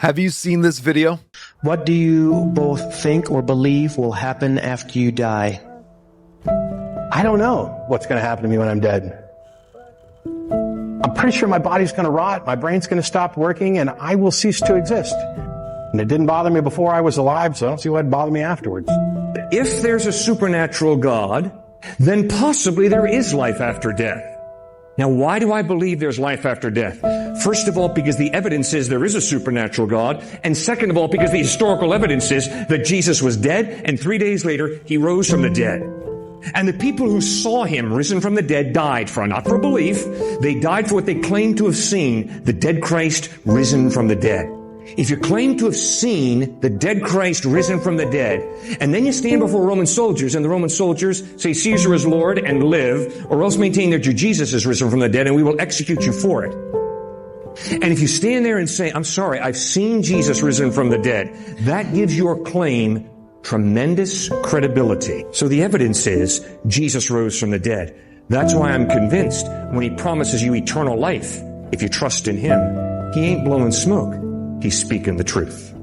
Have you seen this video? What do you both think or believe will happen after you die? I don't know what's going to happen to me when I'm dead. I'm pretty sure my body's going to rot, my brain's going to stop working, and I will cease to exist. And it didn't bother me before I was alive, so I don't see why it'd bother me afterwards. If there's a supernatural God, then possibly there is life after death. Now, why do I believe there's life after death? First of all, because the evidence is there is a supernatural God. And second of all, because the historical evidence is that Jesus was dead, and 3 days later, he rose from the dead. And the people who saw him risen from the dead died for, not for belief, they died for what they claimed to have seen, the dead Christ risen from the dead. If you claim to have seen the dead Christ risen from the dead, and then you stand before Roman soldiers, and the Roman soldiers say Caesar is Lord and live, or else maintain that your Jesus is risen from the dead, and we will execute you for it. And if you stand there and say, I'm sorry, I've seen Jesus risen from the dead, that gives your claim tremendous credibility. So the evidence is Jesus rose from the dead. That's why I'm convinced when he promises you eternal life, if you trust in him, he ain't blowing smoke. He's speaking the truth.